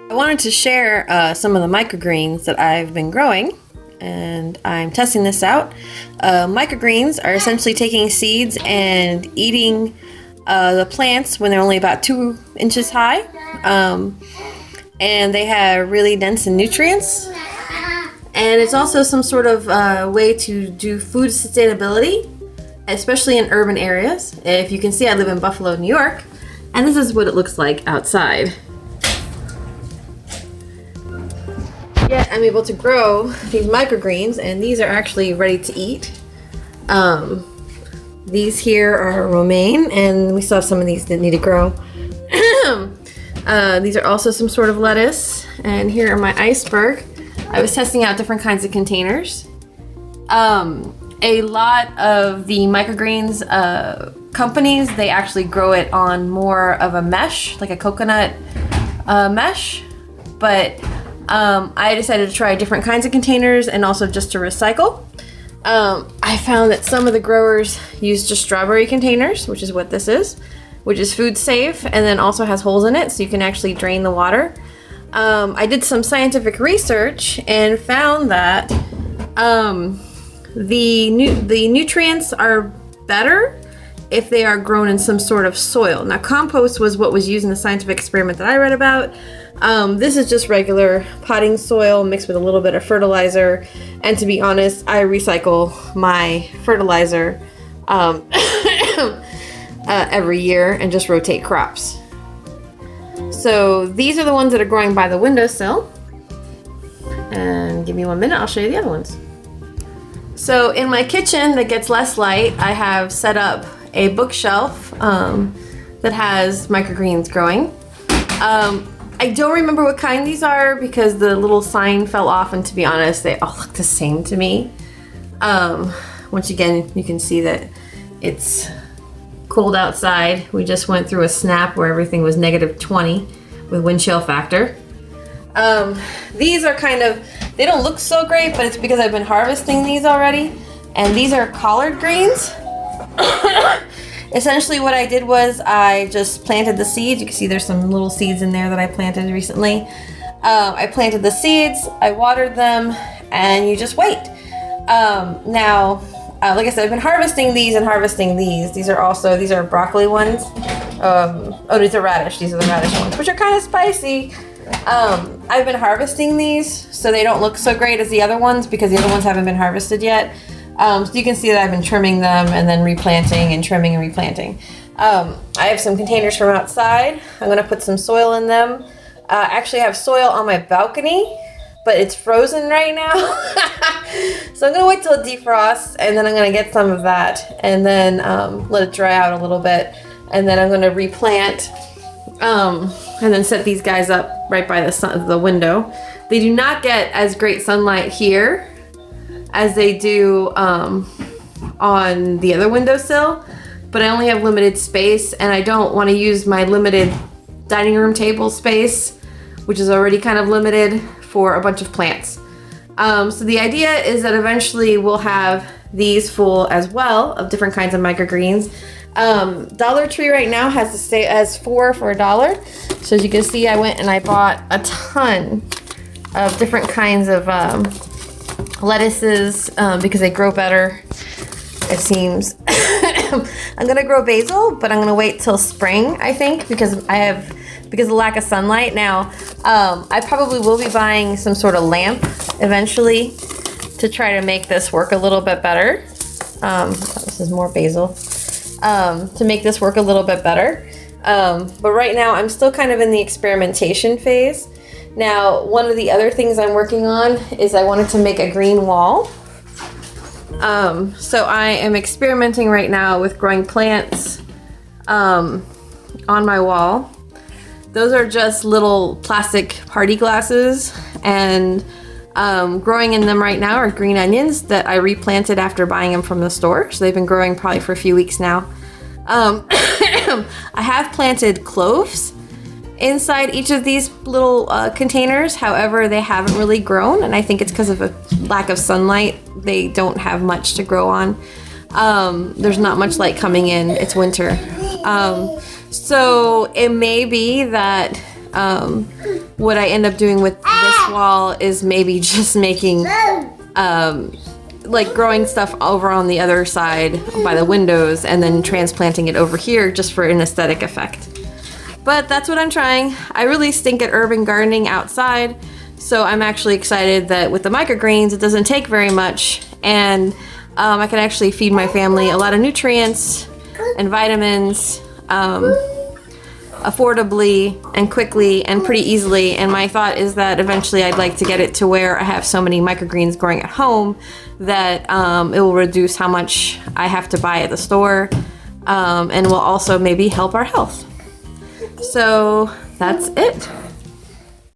I wanted to share some of the microgreens that I've been growing, and I'm testing this out. Microgreens are essentially taking seeds and eating the plants when they're only about 2 inches high, and they have really dense in nutrients. And it's also some sort of way to do food sustainability, especially in urban areas. If you can see, I live in Buffalo, New York, and this is what it looks like outside. Yet I'm able to grow these microgreens, and these are actually ready to eat. These here are romaine, and we still have some of these that need to grow. These are also some sort of lettuce, and here are my iceberg. I was testing out different kinds of containers. A lot of the microgreens companies, they actually grow it on more of a mesh, like a coconut mesh, but I decided to try different kinds of containers and also just to recycle. I found that some of the growers use just strawberry containers, which is what this is, which is food safe and then also has holes in it so you can actually drain the water. I did some scientific research and found that the nutrients are better if they are grown in some sort of soil. Now, compost was what was used in the scientific experiment that I read about. This is just regular potting soil mixed with a little bit of fertilizer. And to be honest, I recycle my fertilizer every year and just rotate crops. So these are the ones that are growing by the windowsill. And give me 1 minute, I'll show you the other ones. So in my kitchen that gets less light, I have set up a bookshelf that has microgreens growing. I don't remember what kind these are because the little sign fell off, and to be honest, they all look the same to me. Once again, you can see that it's cold outside. We just went through a snap where everything was -20 with wind chill factor. These are kind of, they don't look so great, but it's because I've been harvesting these already. And these are collard greens. Essentially what I did was I just planted the seeds. You can see there's some little seeds in there that I planted recently. I planted the seeds, I watered them, and you just wait. Now, like I said, I've been harvesting these and harvesting these. These are broccoli ones. Oh, these are radish. These are the radish ones, which are kind of spicy. I've been harvesting these, so they don't look so great as the other ones because the other ones haven't been harvested yet. So you can see that I've been trimming them and then replanting and trimming and replanting. I have some containers from outside. I'm going to put some soil in them. Actually, I have soil on my balcony, but it's frozen right now. So I'm going to wait till it defrosts, and then I'm going to get some of that and then let it dry out a little bit. And then I'm going to replant and then set these guys up right by the window. They do not get as great sunlight here as they do on the other windowsill, but I only have limited space, and I don't want to use my limited dining room table space, which is already kind of limited, for a bunch of plants. So the idea is that eventually we'll have these full as well of different kinds of microgreens. Dollar Tree right now has 4 for $1. So as you can see, I went and I bought a ton of different kinds of lettuces because they grow better, it seems. I'm gonna grow basil, but I'm gonna wait till spring, I think, because of lack of sunlight. Now, I probably will be buying some sort of lamp eventually to try to make this work a little bit better. This is more basil. To make this work a little bit better. But right now I'm still kind of in the experimentation phase. Now, one of the other things I'm working on is I wanted to make a green wall. So I am experimenting right now with growing plants on my wall. Those are just little plastic party glasses, and growing in them right now are green onions that I replanted after buying them from the store. So they've been growing probably for a few weeks now. I have planted cloves inside each of these little containers. However, they haven't really grown, and I think it's because of a lack of sunlight. They don't have much to grow on. There's not much light coming in. It's winter. So it may be that What I end up doing with this wall is maybe just making like growing stuff over on the other side by the windows and then transplanting it over here just for an aesthetic effect. But that's what I'm trying. I really stink at urban gardening outside, so I'm actually excited that with the microgreens it doesn't take very much, and I can actually feed my family a lot of nutrients and vitamins affordably and quickly and pretty easily. And my thought is that eventually I'd like to get it to where I have so many microgreens growing at home that it will reduce how much I have to buy at the store, and will also maybe help our health. So that's it.